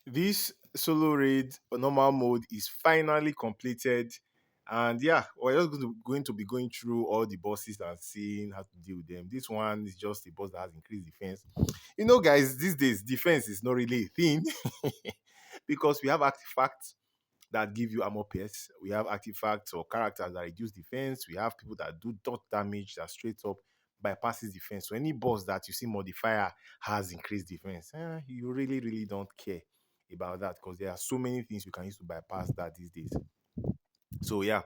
This solo raid normal mode is finally completed. And yeah, we're just going to be going through all the bosses and seeing how to deal with them. This one is just a boss that has increased defense. You know, guys, these days defense is not really a thing because we have artifacts that give you armor pierce. We have artifacts or characters that reduce defense. We have people that do dot damage that straight up bypasses defense. So any boss that you see modifier has increased defense, you really, really don't care about that because there are so many things you can use to bypass that these days. So yeah,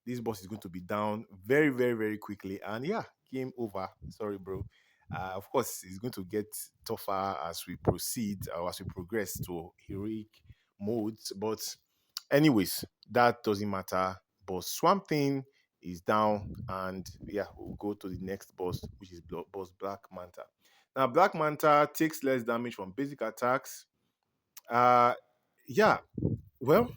this boss is going to be down very, very, very quickly. And yeah, game over. Sorry, bro. Of course, it's going to get tougher as we proceed or as we progress to heroic modes. But anyways, that doesn't matter. Boss Swamp Thing is down, and yeah, we'll go to the next boss, which is boss Black Manta. Now, Black Manta takes less damage from basic attacks. Uh, yeah, well,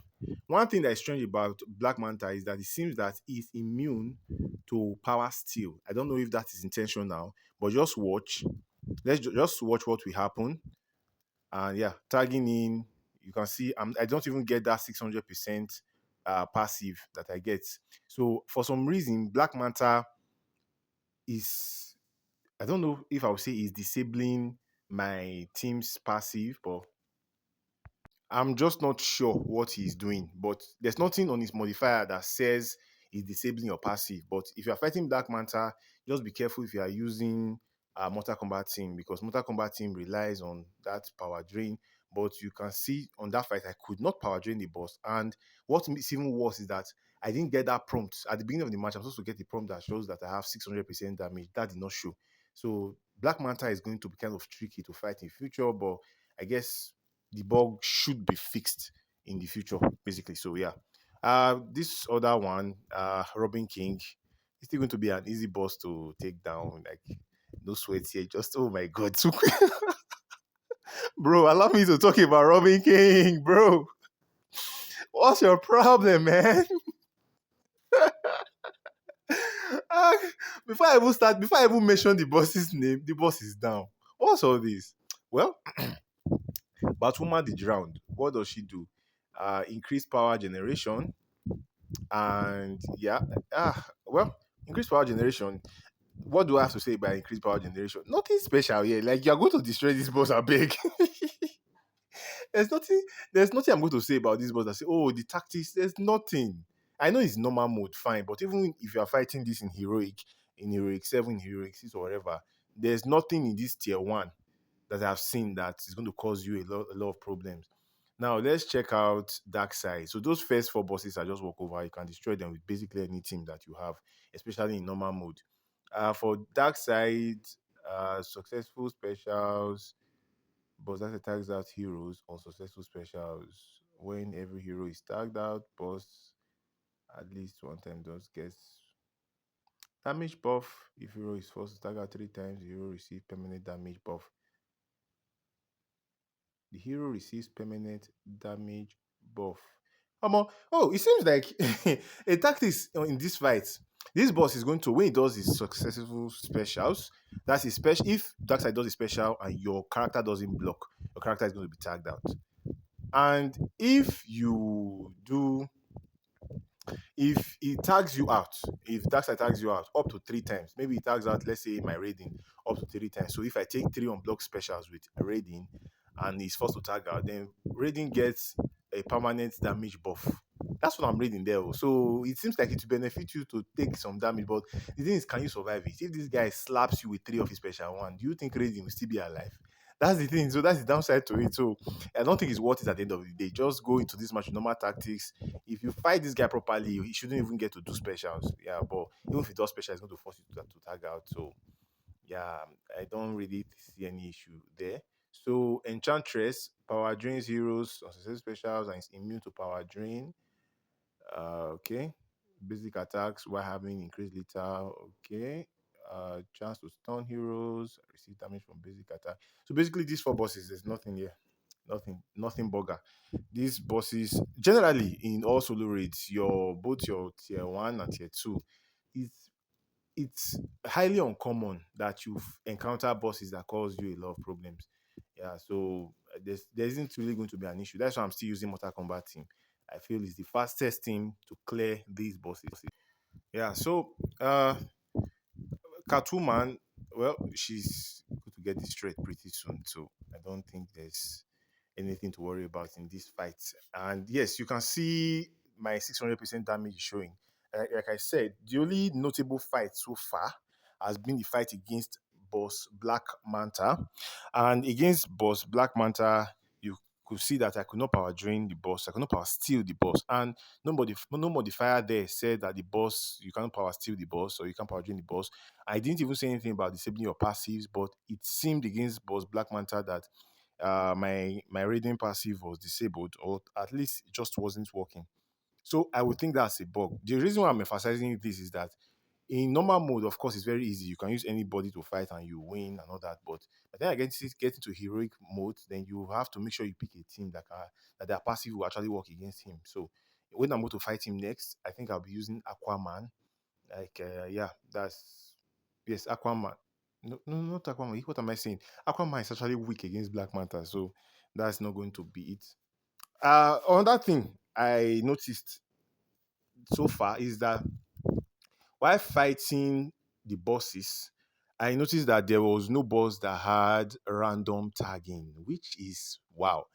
one thing that is strange about Black Manta is that it seems that he's immune to power steal. I don't know if that is intentional, but just watch. Just watch what will happen. And yeah, tagging in, you can see I don't even get that 600% passive that I get. So for some reason, Black Manta is, I don't know if I would say is disabling my team's passive, but I'm just not sure what he's doing, but there's nothing on his modifier that says he's disabling your passive. But if you're fighting Black Manta, just be careful if you are using Mortal Kombat team because Mortal Kombat team relies on that power drain. But you can see on that fight, I could not power drain the boss. And what is even worse is that I didn't get that prompt at the beginning of the match. I'm supposed to get the prompt that shows that I have 600% damage. That did not show. So Black Manta is going to be kind of tricky to fight in future, but I guess the bug should be fixed in the future, basically. So yeah. This other one, Robin King, is still going to be an easy boss to take down. Like no sweat here. Just oh my god, so quick. Bro, allow me to talk about Robin King, bro. What's your problem, man? Ah, before I even mention the boss's name, the boss is down. What's all this? Well, Batwoman the drowned. What does she do? Increase power generation. And yeah, well, increased power generation. What do I have to say about increased power generation? Nothing special here. Like you're going to destroy this boss, I beg. there's nothing. There's nothing I'm going to say about this boss. I say, oh, the tactics. There's nothing. I know it's normal mode, fine, but even if you are fighting this in heroic 7, heroic 6, or whatever, there's nothing in this tier 1 that I've seen that is going to cause you a lot of problems. Now let's check out Dark Side. So those first 4 bosses are just walk over. You can destroy them with basically any team that you have, especially in normal mode. For Dark Side, successful specials, boss that tags out heroes on successful specials. When every hero is tagged out, boss at least one time does get damage buff. If hero is forced to tag out 3 times, the hero receives permanent damage buff. The hero receives permanent damage buff. Oh, it seems like a tactics in this fight. This boss is going to, when he does his successful specials, that's his special. If Darkseid does a special and your character doesn't block, your character is going to be tagged out. And if he tags you out, if Darkseid tags you out up to 3 times, maybe he tags out, let's say my raiding up to 3 times. So if I take 3 unblock specials with raiding and he's forced to tag out, then raiding gets a permanent damage buff. That's what I'm reading there. So it seems like it will benefit you to take some damage, but the thing is, can you survive it? If this guy slaps you with 3 of his special one, do you think raiding will still be alive? That's the thing. So that's the downside to it. So I don't think it's worth it at the end of the day. Just go into this match with normal tactics. If you fight this guy properly, he shouldn't even get to do specials. Yeah, but even if he does special, it's going to force you to tag out. So yeah, I don't really see any issue there. So Enchantress power drains heroes on success specials and is immune to power drain. Okay. Basic attacks while having increased lethal. Okay. Chance to stun heroes, receive damage from basic attack. So basically, these 4 bosses, there's nothing here. Nothing bugger. These bosses, generally in all solo raids, both your tier 1 and tier 2, it's it's highly uncommon that you've encountered bosses that cause you a lot of problems. Yeah, so there isn't really going to be an issue. That's why I'm still using Mortal Kombat team. I feel it's the fastest team to clear these bosses. Yeah, so Catwoman, well, she's going to get destroyed pretty soon, so I don't think there's anything to worry about in this fight. And yes, you can see my 600% damage is showing. Like I said, the only notable fight so far has been the fight against Boss Black Manta. And against Boss Black Manta, you could see that I could not power drain the boss. I could not power steal the boss. And no modifier there said that the boss, you can't power steal the boss or you can't power drain the boss. I didn't even say anything about disabling your passives, but it seemed against Boss Black Manta that my raiding passive was disabled, or at least it just wasn't working. So I would think that's a bug. The reason why I'm emphasizing this is that in normal mode, of course, it's very easy. You can use anybody to fight and you win and all that. But then I get into heroic mode, then you have to make sure you pick a team that their passive will actually work against him. So when I'm going to fight him next, I think I'll be using Aquaman. Like yeah, that's yes, Aquaman. No, no, not Aquaman. What am I saying? Aquaman is actually weak against Black Manta, so that's not going to be it. Another thing I noticed so far is that while fighting the bosses, I noticed that there was no boss that had random tagging, which is wow.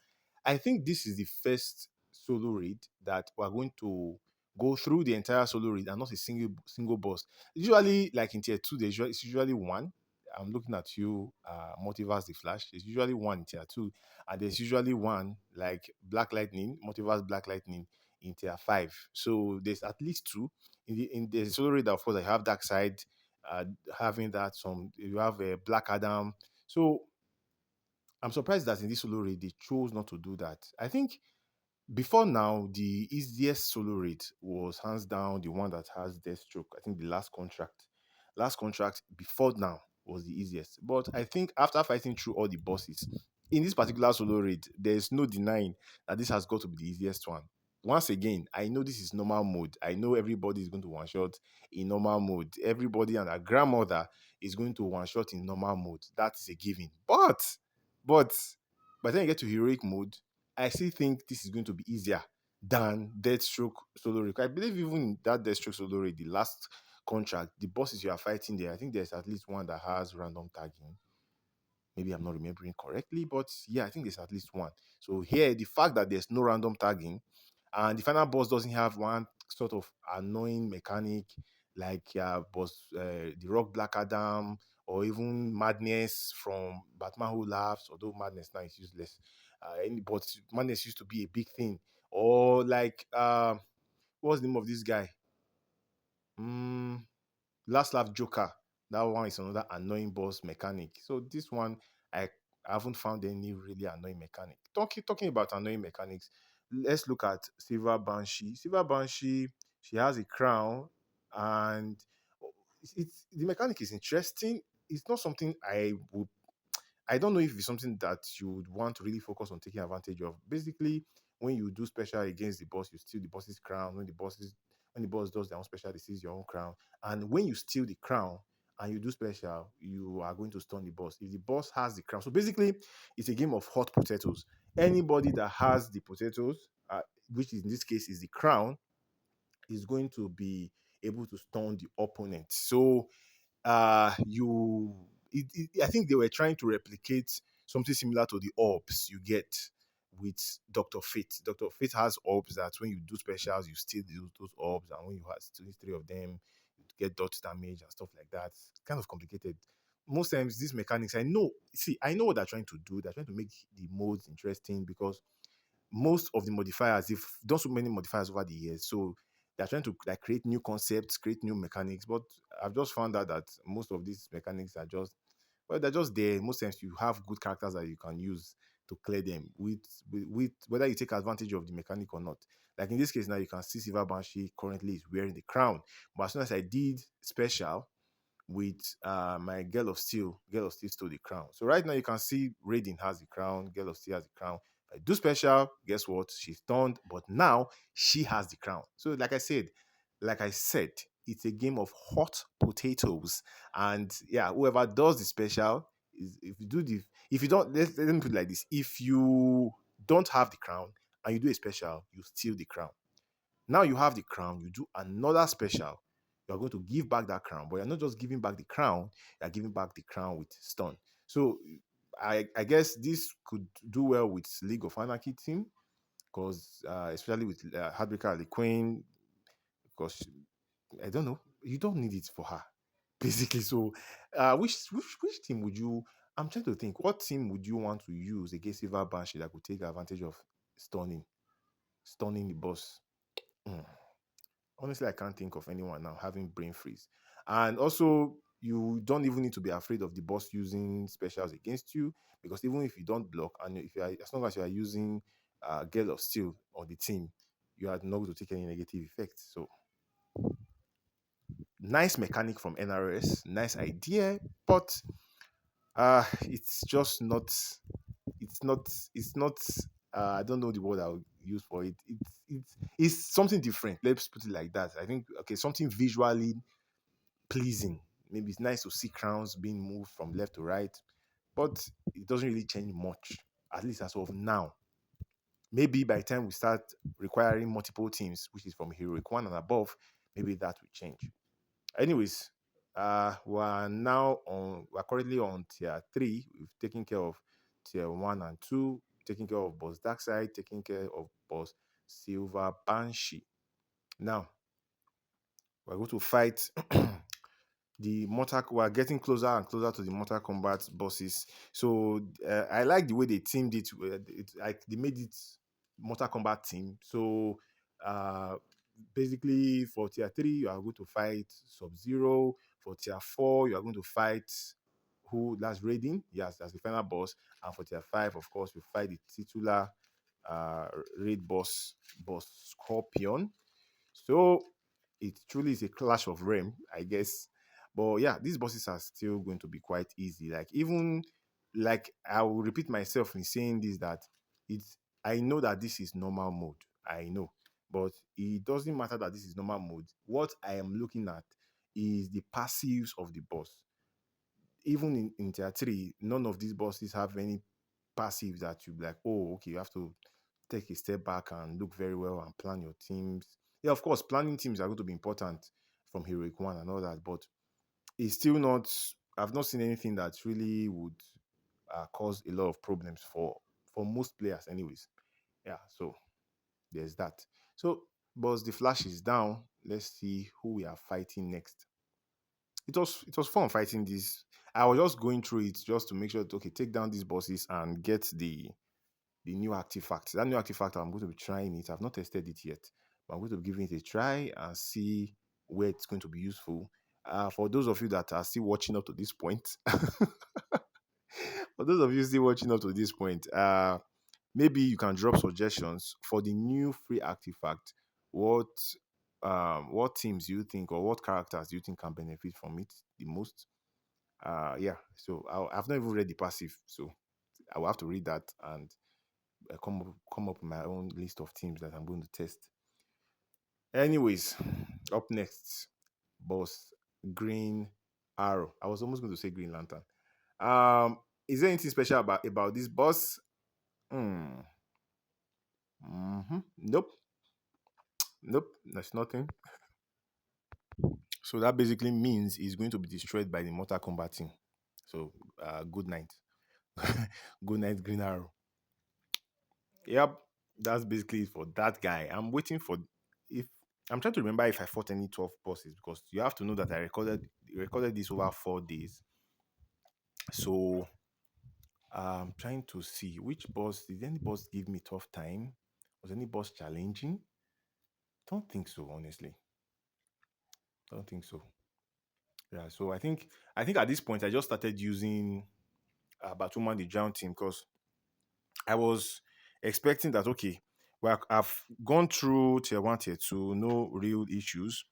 I think this is the first solo raid that we're going to go through the entire solo raid and not a single boss. Usually, like in tier 2, it's usually one. I'm looking at you, Multiverse the Flash. It's usually one in tier 2, and there's usually one like Black Lightning, Multiverse Black Lightning in tier 5. So there's at least two in the solo raid. Of course, I have Dark Side, uh, having that. Some you have a Black Adam. So I'm surprised that in this solo raid they chose not to do that. I think before now, the easiest solo rate was hands down the one that has Deathstroke. I think the last contract before now was the easiest. But I think after fighting through all the bosses in this particular solo rate, there's no denying that this has got to be the easiest one. Once again, I know this is normal mode. I know everybody is going to one shot in normal mode. Everybody and their grandmother is going to one shot in normal mode. That is a given. But by the time you get to heroic mode, I still think this is going to be easier than Deathstroke solo rate. I believe even in that Deathstroke solo rate, the last contract, the bosses you are fighting there, I think there's at least one that has random tagging. Maybe I'm not remembering correctly, but yeah, I think there's at least one. So here, the fact that there's no random tagging and the final boss doesn't have one sort of annoying mechanic like the Rock Black Adam or even Madness from Batman Who Laughs, although Madness now is useless. But Madness used to be a big thing. Or like, what's the name of this guy? Mm, Last Laugh Joker. That one is another annoying boss mechanic. So this one, I haven't found any really annoying mechanic. Talking about annoying mechanics, let's look at Silver Banshee. Silver Banshee, she has a crown, and it's the mechanic is interesting. It's not something I don't know if it's something that you would want to really focus on taking advantage of. Basically, when you do special against the boss, you steal the boss's crown. When the boss does their own special, they seize your own crown. And when you steal the crown and you do special, you are going to stun the boss. If the boss has the crown, so basically, it's a game of hot potatoes. Anybody that has the potatoes, which in this case is the crown, is going to be able to stun the opponent. So you I think they were trying to replicate something similar to the orbs you get with Dr. Fate. Dr. Fate has orbs that when you do specials, you steal those orbs, and when you have steal three of them, you get dot damage and stuff like that. It's kind of complicated. Most times, these mechanics, I know what they're trying to do. They're trying to make the modes interesting because most of the modifiers, they've done so many modifiers over the years. So they're trying to like create new concepts, create new mechanics. But I've just found out that most of these mechanics are just they're just there. Most times you have good characters that you can use to clear them with whether you take advantage of the mechanic or not. Like in this case now, you can see Silver Banshee currently is wearing the crown. But as soon as I did special, with my Girl of Steel stole the crown. So right now you can see Raiden has the crown, Girl of Steel has the crown. If I do special, guess what? She's stunned, but now she has the crown. So like I said, it's a game of hot potatoes. And yeah, whoever does the special is if you do the if you don't let me put it like this: if you don't have the crown and you do a special, you steal the crown. Now you have the crown, you do another special. You are going to give back that crown, but you're not just giving back the crown, you're giving back the crown with stone. So I guess this could do well with League of Anarchy team because especially with Heartbreaker Ali Queen, because I don't know, you don't need it for her basically. So which team would you? I'm trying to think. What team would you want to use against Silver Banshee that could take advantage of stunning, stunning the boss? Hmm. Honestly, I can't think of anyone now having brain freeze. And also, you don't even need to be afraid of the boss using specials against you because even if you don't block and if you are, as long as you are using Gale of Steel on the team, you are not going to take any negative effects. So nice mechanic from NRS, nice idea, but it's just not. It's not. It's not. I don't know the word I'll use for it. It's something different. Let's put it like that. I think okay, something visually pleasing. Maybe it's nice to see crowns being moved from left to right, but it doesn't really change much, at least as of now. Maybe by the time we start requiring multiple teams, which is from heroic one and above, maybe that will change. Anyways, we're currently on tier three. We've taken care of tier one and two, taking care of boss Darkseid, taking care of boss Silver Banshee. Now we're going to fight the Mortal. We're getting closer and closer to the Mortal Kombat bosses. So I like the way they teamed it. Like they made it Mortal Kombat team. So uh, basically, for tier three, you are going to fight Sub Zero. For tier four, you are going to fight who? That's Raiden. Yes, that's the final boss. And for tier five, of course, we fight the titular uh, raid boss Scorpion. So it truly is a clash of realm, I guess. But yeah, these bosses are still going to be quite easy. Like even like I will repeat myself in saying this that it's I know that this is normal mode. I know. But it doesn't matter that this is normal mode. What I am looking at is the passives of the boss. Even in tier 3, none of these bosses have any passives that you be like, oh, okay, you have to take a step back and look very well and plan your teams. Yeah, of course, planning teams are going to be important from Heroic One and all that, but it's still not. I've not seen anything that really would cause a lot of problems for most players, anyways. Yeah, so there's that. So, boss, the flash is down. Let's see who we are fighting next. It was fun fighting this. I was just going through it just to make sure that okay, take down these bosses and get the new artifact. That new artifact, I'm going to be trying it. I've not tested it yet, but I'm going to be giving it a try and see where it's going to be useful. For those of you that are still watching up to this point, for those of you still watching up to this point, maybe you can drop suggestions for the new free artifact. What what teams do you think or what characters do you think can benefit from it the most? Yeah, so I've not even read the passive, so I will have to read that and come up with my own list of teams that I'm going to test. Anyways, up next, boss Green Arrow. I was almost going to say Green Lantern. Um, is there anything special about this boss? Hmm. Nope. Nope. There's nothing. So that basically means he's going to be destroyed by the Mortal Kombat team. So good night. Good night, Green Arrow. Yep, that's basically it for that guy. I'm waiting for if I'm trying to remember if I fought any 12 bosses because you have to know that I recorded this over 4 days. So I'm trying to see which boss did any boss give me tough time? Was any boss challenging? Don't think so, honestly. Don't think so. Yeah, so I think at this point I just started using Batwoman the Drown team because I was expecting that okay, well, I've gone through tier one, tier two, no real issues,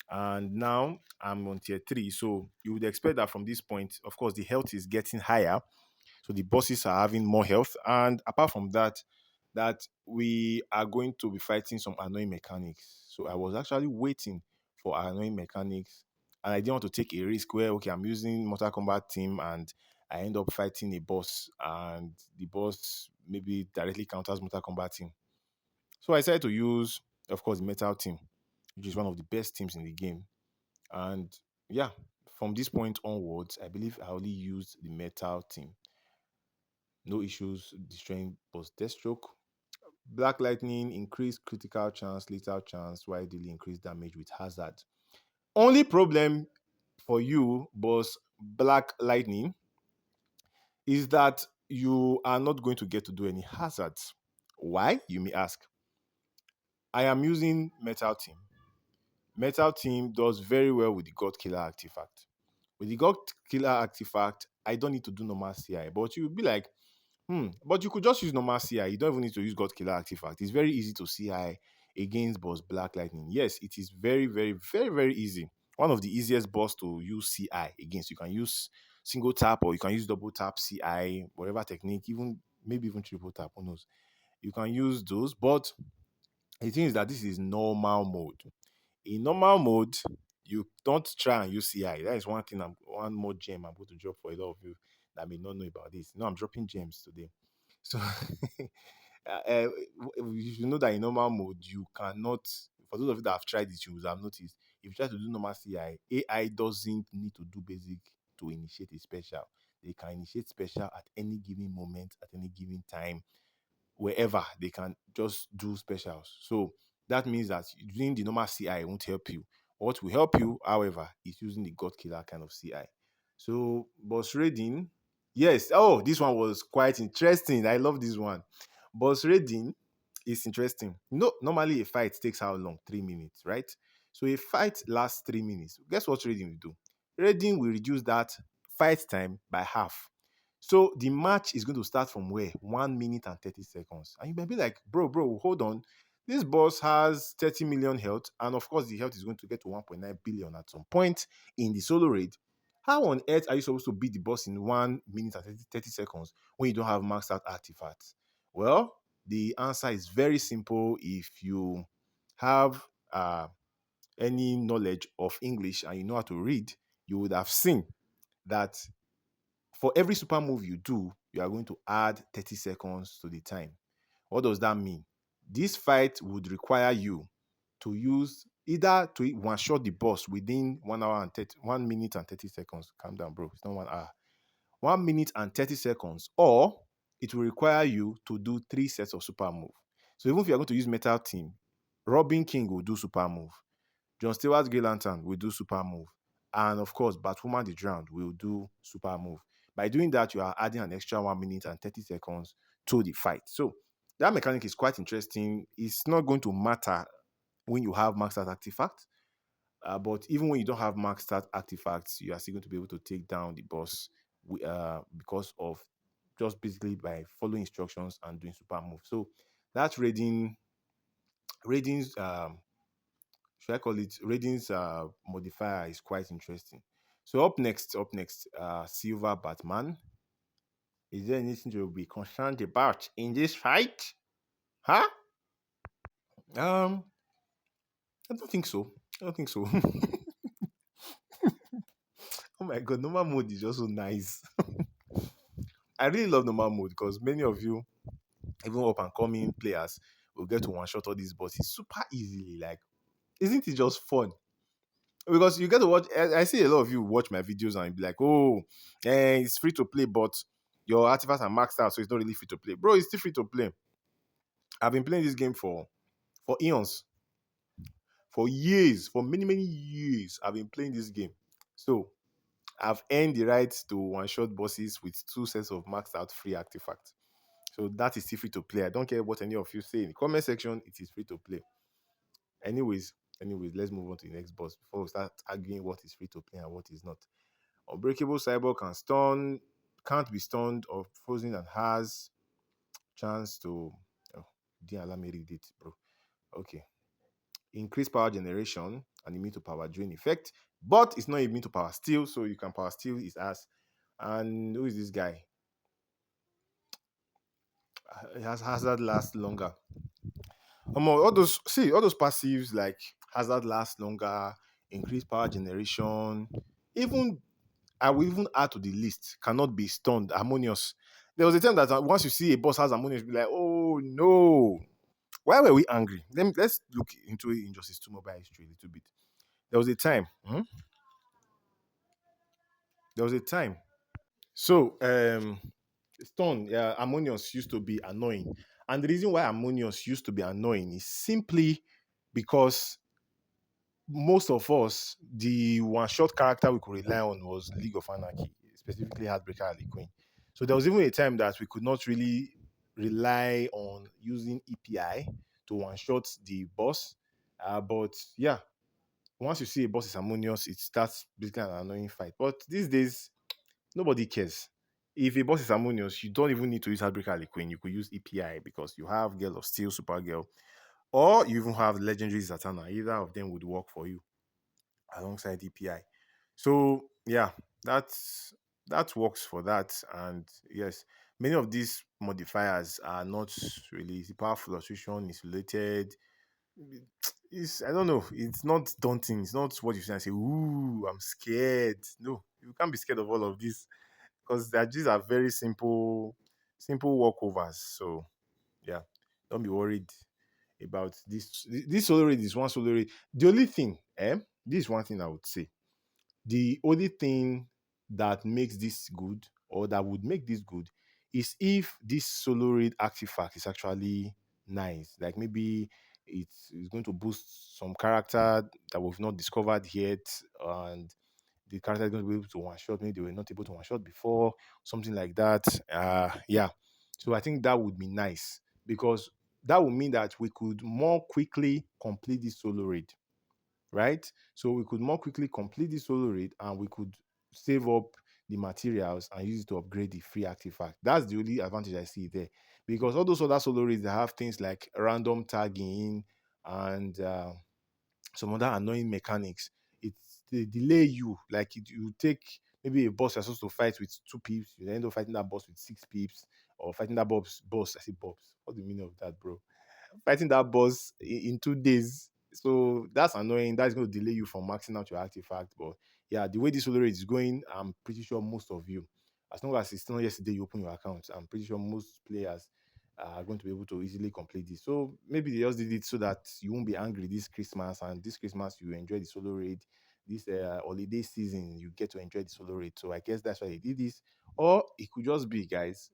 and now I'm on tier three. So you would expect that from this point, of course, the health is getting higher, so the bosses are having more health, and apart from that, that we are going to be fighting some annoying mechanics. So I was actually waiting for annoying mechanics, and I didn't want to take a risk where okay, I'm using Mortal Kombat team and I end up fighting a boss, and the boss maybe directly counters Mortal Kombat team. So I decided to use, of course, the Metal team, which is one of the best teams in the game. And yeah, from this point onwards, I believe I only used the Metal team. No issues destroying boss Deathstroke. Black Lightning increased critical chance, lethal chance, while dealing increased damage with hazard. Only problem for you, boss Black Lightning, is that you are not going to get to do any hazards. Why, you may ask? I am using Metal Team. Metal Team does very well with the God Killer artifact. With the God Killer artifact, I don't need to do normal CI. But you'll be like, but you could just use normal CI. You don't even need to use God Killer artifact. It's very easy to CI against boss Black Lightning. Yes, it is very, very, very, very easy. One of the easiest boss to use CI against. You can use single tap or you can use double tap CI, whatever technique, even maybe even triple tap, who knows. You can use those, but the thing is that this is normal mode. In normal mode, you don't try and use CI. That is one more gem I'm going to drop for a lot of you that may not know about this. I'm dropping gems today. So you should know that in normal mode, you cannot. For those of you that have tried it, you will have noticed. If you try to do normal CI, AI doesn't need to do basic to initiate a special. They can initiate special at any given moment, at any given time, wherever they can just do specials. So that means that doing the normal CI won't help you. What will help you, however, is using the God Killer kind of CI. So boss raiding, yes. Oh, this one was quite interesting. I love this one. Boss raiding is interesting. Normally a fight takes how long? 3 minutes, right? So a fight lasts 3 minutes. Guess what raiding will do? Raiding will reduce that fight time by half. So the match is going to start from where? 1 minute and 30 seconds. And you might be like, bro, hold on. This boss has 30 million health, and of course, the health is going to get to 1.9 billion at some point in the solo raid. How on earth are you supposed to beat the boss in 1 minute and 30 seconds when you don't have maxed out artifacts? Well, the answer is very simple. If you have any knowledge of English and you know how to read, you would have seen that for every super move you do, you are going to add 30 seconds to the time. What does that mean? This fight would require you to use either to one shot the boss within 1 hour and 30, 1 minute and 30 seconds. Calm down, bro. It's not 1 hour. 1 minute and 30 seconds, or it will require you to do 3 sets of super move. So even if you're going to use Metal Team, Robin King will do super move. John Stewart's Grey Lantern will do super move. And of course, Batwoman the Drowned will do super move. By doing that, you are adding an extra 1 minute and 30 seconds to the fight. So that mechanic is quite interesting. It's not going to matter when you have maxed out artifacts. But even when you don't have maxed out artifacts, you are still going to be able to take down the boss because of just basically by following instructions and doing super move. So that's ratings should I call it ratings modifier is quite interesting. So up next, Silver Batman. Is there anything to be concerned about in this fight? Huh? Um, I don't think so. I don't think so. Oh my god, normal mode is just so nice. I really love normal mode because many of you, even up and coming players, will get to one shot all these bosses super easily. Like, isn't it just fun? Because you get to watch. I see a lot of you watch my videos and be like, "Oh, it's free to play, but your artifacts are maxed out, so it's not really free to play." Bro, it's still free to play. I've been playing this game for eons, for years, for many many years. I've been playing this game, so I've earned the right to one shot bosses with 2 sets of maxed out free artifacts. So that is still free to play. I don't care what any of you say in the comment section. It is free to play. Anyways, let's move on to the next boss before we start arguing what is free to play and what is not. Unbreakable Cyborg can't be stunned or frozen and has chance to. Oh, didn't allow me read it, bro. Okay. Increase power generation and immune to power drain effect, but it's not immune to power steal, so you can power steal his ass. And who is this guy? It has hazard last longer. All those passives like hazard last longer, increase power generation, even I will even add to the list cannot be stunned, harmonious. There was a time that once you see a boss has harmonious, be like, oh no. Why were we angry? Let's look into Injustice 2 mobile history a little bit. There was a time. There was a time. So Stone, yeah, Harmonious used to be annoying. And the reason why Harmonious used to be annoying is simply because most of us, the one short character we could rely on was League of Anarchy, specifically Heartbreaker Harley Quinn. So there was even a time that we could not really rely on using EPI to one shot the boss. But yeah, once you see a boss is harmonious, it starts basically an annoying fight. But these days, nobody cares. If a boss is harmonious, you don't even need to use Heartbreaker Harley Quinn. You could use EPI because you have Girl of Steel, Supergirl, or you even have Legendary Zatanna. Either of them would work for you alongside EPI. So yeah, that works for that. And yes, many of these modifiers are not really the power fluctuation is related. It's I don't know. It's not daunting. It's not what you say and say, "Ooh, I'm scared." No, you can't be scared of all of this because these are very simple walkovers. So yeah, don't be worried about this. This solo raid is one solo raid. The only thing, this is one thing I would say. The only thing that makes this good or that would make this good is if this solo raid artifact is actually nice. Like maybe it's going to boost some character that we've not discovered yet, and the character is going to be able to one shot. Maybe they were not able to one shot before, something like that. Yeah. So I think that would be nice because that would mean that we could more quickly complete this solo raid, right? So we could more quickly complete the solo raid and we could save up the materials and use it to upgrade the free artifact. That's the only advantage I see there. Because all those other solo raids, they have things like random tagging and some other annoying mechanics. They delay you. Like you take maybe a boss you're supposed to fight with 2 pips, you end up fighting that boss with 6 pips, or fighting that boss. I say bobs. What's the meaning of that, bro? Fighting that boss in 2 days. So that's annoying. That's going to delay you from maxing out your artifact. But yeah, the way this solar rate is going, I'm pretty sure most of you, as long as it's not yesterday you open your account, I'm pretty sure most players are going to be able to easily complete this. So maybe they just did it so that you won't be angry this Christmas, and this Christmas you enjoy the solo raid. This holiday season you get to enjoy the solo raid. So I guess that's why they did this. Or it could just be, guys,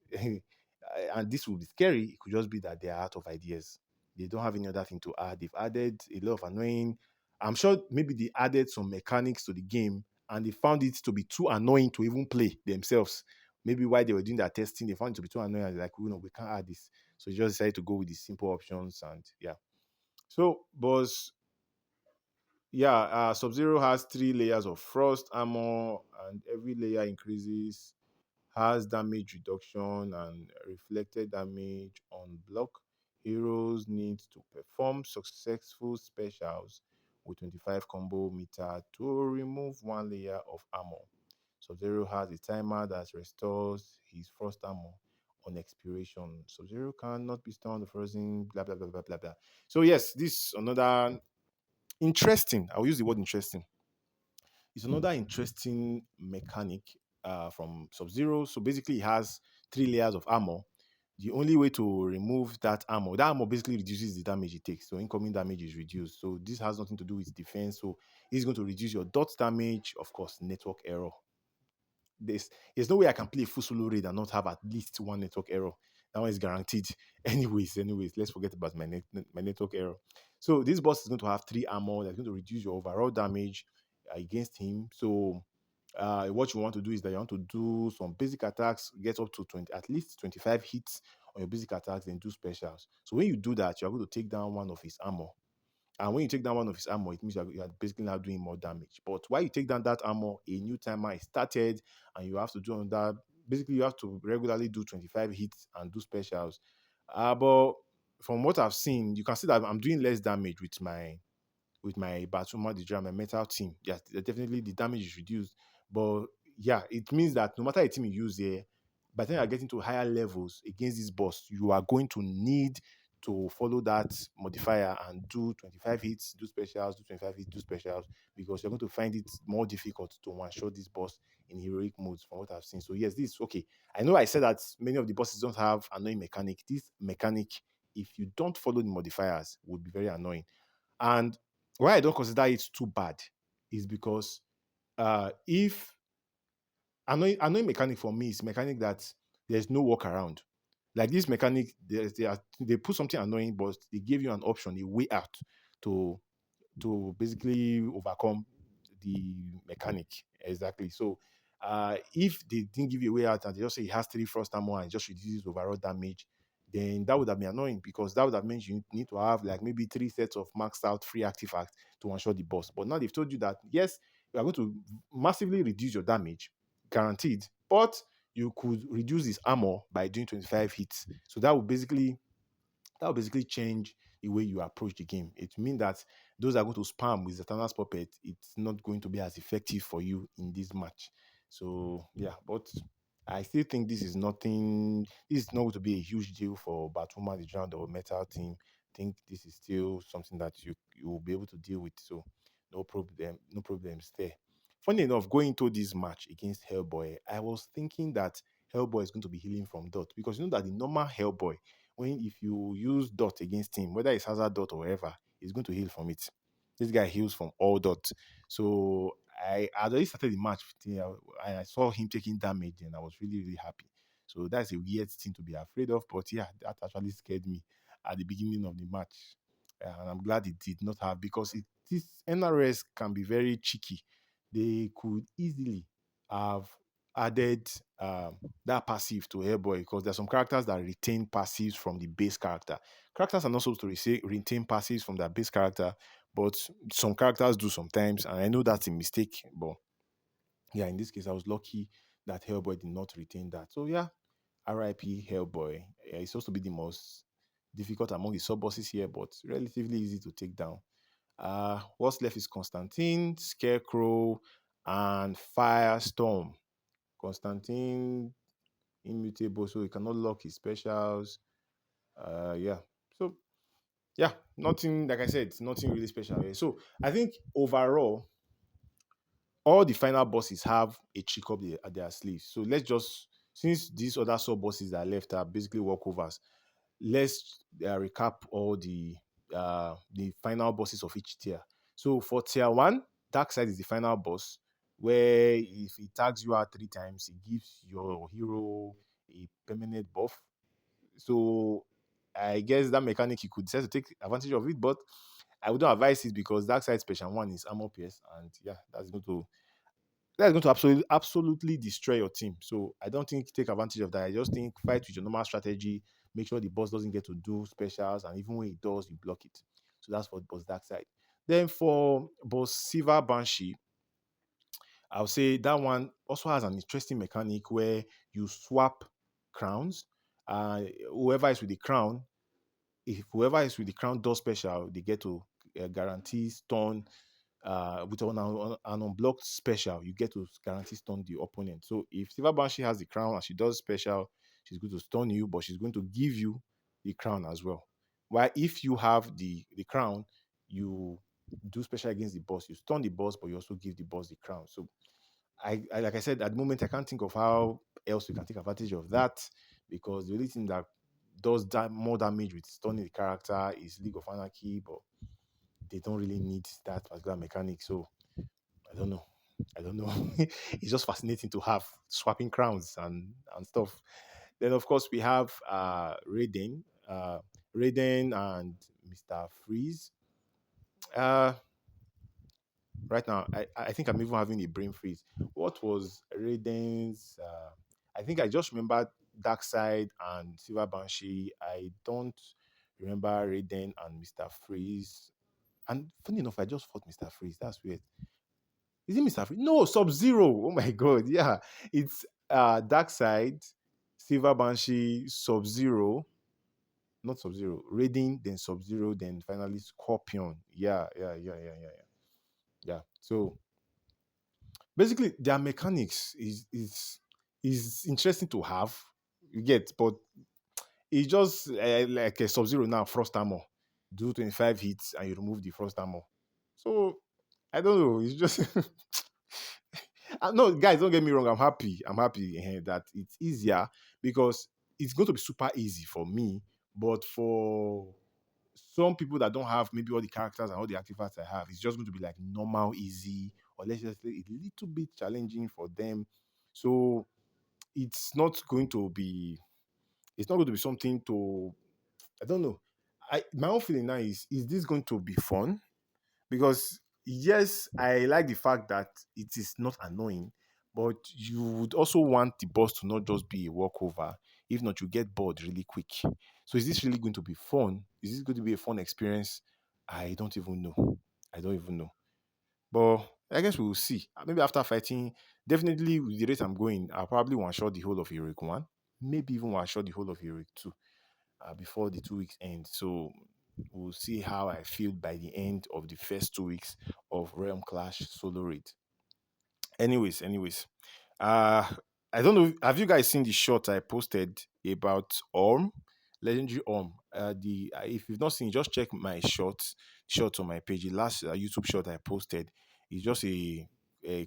and this will be scary. It could just be that they are out of ideas. They don't have any other thing to add. They've added a lot of annoying. I'm sure maybe they added some mechanics to the game and they found it to be too annoying to even play themselves. Maybe while they were doing their testing, they found it to be too annoying. And they're like, we can't add this. So they just decided to go with the simple options and yeah. So, boss, yeah, Sub Zero has 3 layers of frost armor, and every layer increases has damage reduction and reflected damage on block. Heroes need to perform successful specials with 25 combo meter to remove 1 layer of armor. Sub-Zero has a timer that restores his frost armor on expiration. Sub-Zero cannot be stunned, frozen, blah blah blah blah blah blah. So yes, this another interesting. I'll use the word interesting. It's another interesting mechanic from Sub Zero. So basically, it has 3 layers of armor. The only way to remove that armor basically reduces the damage it takes. So incoming damage is reduced. So this has nothing to do with defense. So it's going to reduce your dot damage, of course, network error. There's no way I can play a full solo raid and not have at least one network error. That one is guaranteed. Anyways, let's forget about my network error. So this boss is going to have 3 armor that's going to reduce your overall damage against him. So what you want to do is that you want to do some basic attacks, get up to 20, at least 25 hits on your basic attacks, then do specials. So when you do that, you're going to take down one of his armor. And when you take down one of his armor, it means you are basically now doing more damage. But while you take down that armor, a new timer is started, and you have to do on that. Basically, you have to regularly do 25 hits and do specials. But from what I've seen, you can see that I'm doing less damage with my Batuma, the my metal team. Yeah, definitely the damage is reduced. But yeah, it means that no matter the team you use here, by the time you're getting to higher levels against this boss, you are going to need to follow that modifier and do 25 hits, do specials, do 25 hits, do specials, because you're going to find it more difficult to one shot this boss in heroic modes from what I've seen. So yes, this is okay. I know I said that many of the bosses don't have annoying mechanic. This mechanic, if you don't follow the modifiers, would be very annoying. And why I don't consider it too bad is because if annoying mechanic for me is mechanic that there's no workaround. Like this mechanic, they put something annoying, but they give you an option, a way out to basically overcome the mechanic. Exactly. So if they didn't give you a way out and they just say it has 3 frost armor and just reduces overall damage, then that would have been annoying because that would have meant you need to have like maybe 3 sets of maxed out free artifacts to one shot the boss. But now they've told you that yes, you are going to massively reduce your damage, guaranteed, but you could reduce his armor by doing 25 hits. So that will basically change the way you approach the game. It means that those are going to spam with Zatanna's puppet. It's not going to be as effective for you in this match. So yeah, but I still think this is nothing. This is not going to be a huge deal for Batwoman, the Drowned or Metal team. I think this is still something that you will be able to deal with. So no problem, no problems there. Funny enough, going into this match against Hellboy, I was thinking that Hellboy is going to be healing from dot because you know that the normal Hellboy, when if you use dot against him, whether it's hazard dot or whatever, he's going to heal from it. This guy heals from all dot. So I already started the match. I saw him taking damage and I was really, really happy. So that's a weird thing to be afraid of. But yeah, that actually scared me at the beginning of the match. And I'm glad it did not have because this NRS can be very cheeky. They could easily have added that passive to Hellboy because there's some characters that retain passives from the base character. Characters are not supposed to retain passives from their base character, but some characters do sometimes, and I know that's a mistake. But yeah, in this case, I was lucky that Hellboy did not retain that. So yeah, RIP Hellboy. Yeah, he's supposed to be the most difficult among the sub bosses here, but relatively easy to take down. What's left is Constantine, Scarecrow, and Firestorm. Constantine immutable, so he cannot lock his specials. Yeah. So yeah, nothing like I said, nothing really special here. So I think overall, all the final bosses have a trick up at their sleeves. So let's just since these other sub bosses that are left are basically walkovers, let's recap all the final bosses of each tier. So for tier one, Darkseid is the final boss, where if he tags you out 3 times, it gives your hero a permanent buff. So I guess that mechanic you could decide to take advantage of it, but I wouldn't advise it because Darkseid Special 1 is armor pierce, and yeah, that's going to absolutely destroy your team. So I don't think take advantage of that. I just think fight with your normal strategy, make sure the boss doesn't get to do specials, and even when he does, you block it. So that's for boss Darkseid. Then for boss Silver Banshee, I'll say that one also has an interesting mechanic where you swap crowns. Whoever is with the crown, if whoever is with the crown does special, they get to guarantee stun with an unblocked special, you get to guarantee stun the opponent. So if Silver Banshee has the crown and she does special, she's going to stun you, but she's going to give you the crown as well. While if you have the crown, you do special against the boss, you stun the boss, but you also give the boss the crown. So I like I said, at the moment I can't think of how else we can take advantage of that because the only thing that does that more damage with stunning the character is League of Anarchy, but they don't really need that particular mechanic. So I don't know. I don't know. It's just fascinating to have swapping crowns and stuff. Then of course we have Raiden and Mr. Freeze. Uh right now I think I'm even having a brain freeze. What was Raiden's I think I just remember Darkseid and Silver Banshee. I don't remember Raiden and Mr. Freeze. And funny enough, I just fought Mr. Freeze. That's weird. Is it Mr. Freeze? No, Sub Zero. Oh my god, yeah. It's Darkseid, Silver Banshee, Sub Zero, not Sub Zero, Raiden, then Sub Zero, then finally Scorpion. Yeah. Yeah. So basically their mechanics is interesting to have. You get, but It's just like a Sub Zero now, Frost Armor. Do 25 hits and you remove the Frost Armor. So I don't know. It's just no, guys, don't get me wrong. I'm happy. I'm happy that it's easier because it's going to be super easy for me. But for some people that don't have maybe all the characters and all the artifacts I have, it's just going to be like normal, easy, or let's just say a little bit challenging for them. So it's not going to be. It's not going to be something to. I don't know. My own feeling now is this going to be fun? Because yes, I like the fact that it is not annoying, but you would also want the boss to not just be a walkover. If not, you get bored really quick. So is this really going to be fun? Is this going to be a fun experience? I don't even know. I don't even know. But I guess we will see. Maybe after fighting, definitely with the rate I'm going, I'll probably one shot the whole of Heroic 1. Maybe even one shot the whole of Heroic 2 before the 2 weeks end. So we'll see how I feel by the end of the first 2 weeks of Realm Clash solo raid. Anyways, uh, I don't know. Have you guys seen the short I posted about Orm, legendary Orm? The if you've not seen, just check my shorts on my page. The last YouTube short I posted is just a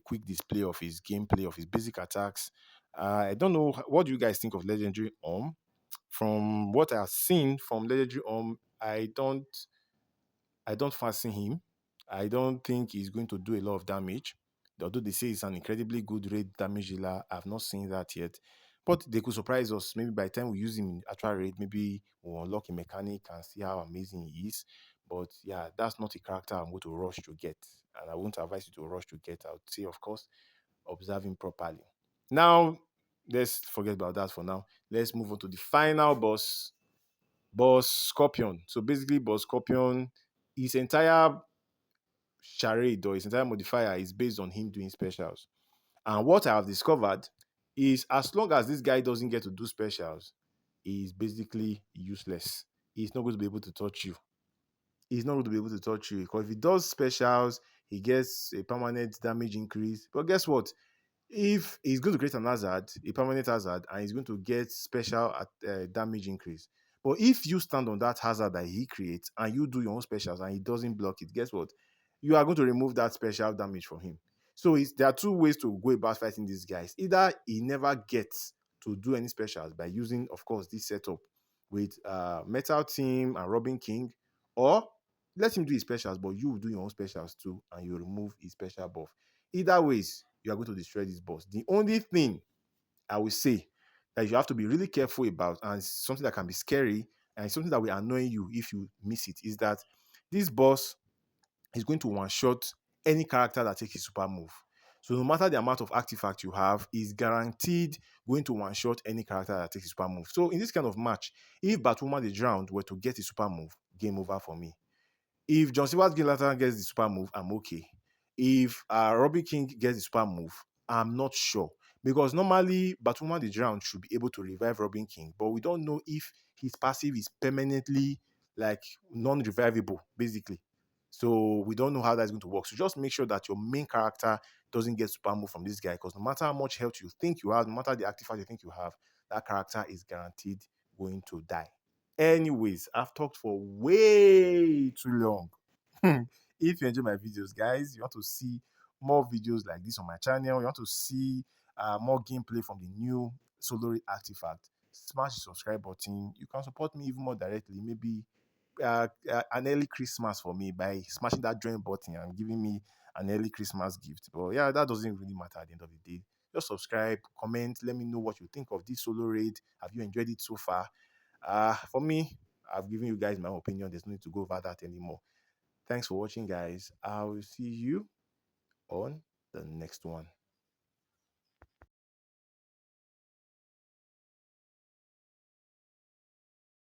quick display of his gameplay of his basic attacks. I don't know what do you guys think of legendary Orm. From what I've seen from legendary I don't fancy him. I don't think he's going to do a lot of damage. Although they say he's an incredibly good raid damage dealer, I've not seen that yet. But they could surprise us. Maybe by the time we use him in actual raid, maybe we'll unlock a mechanic and see how amazing he is. But yeah, that's not a character I'm going to rush to get. And I won't advise you to rush to get. I would say, of course, observe him properly. Now, let's forget about that for now. Let's move on to the final boss Scorpion. So basically, boss Scorpion, his entire charade or his entire modifier is based on him doing specials. And what I have discovered is as long as this guy doesn't get to do specials, he's basically useless. He's not going to be able to touch you. He's not going to be able to touch you because if he does specials, he gets a permanent damage increase. But guess what? If he's going to create an hazard, a permanent hazard, and he's going to get special damage increase. But if you stand on that hazard that he creates and you do your own specials and he doesn't block it, guess what? You are going to remove that special damage from him. So there are two ways to go about fighting these guys. Either he never gets to do any specials by using, of course, this setup with Metal Team and Robin King, or let him do his specials, but you will do your own specials too, and you remove his special buff. Either ways, you are going to destroy this boss. The only thing I will say that you have to be really careful about, and something that can be scary, and something that will annoy you if you miss it, is that this boss is going to one-shot any character that takes a super move. So no matter the amount of artifact you have, is guaranteed going to one-shot any character that takes a super move. So in this kind of match, if Batwoman the Drowned were to get a super move, game over for me. If John Stewart's Green Lantern gets the super move, I'm okay. If Robbie King gets the super move, I'm not sure. Because normally, Batwoman the Drowned should be able to revive Robin King, but we don't know if his passive is permanently like non-revivable, basically. So we don't know how that's going to work. So just make sure that your main character doesn't get super move from this guy, because no matter how much health you think you have, no matter the artifact you think you have, that character is guaranteed going to die. Anyways, I've talked for way too long. If you enjoy my videos, guys, you want to see more videos like this on my channel, you want to see more gameplay from the new Solari artifact, smash the subscribe button. You can support me even more directly, maybe an early Christmas for me by smashing that join button and giving me an early Christmas gift. But yeah, that doesn't really matter at the end of the day. Just subscribe, comment, let me know what you think of this solo raid. Have you enjoyed it so far? For me, I've given you guys my opinion. There's no need to go over that anymore. Thanks for watching, guys. I will see you on the next one.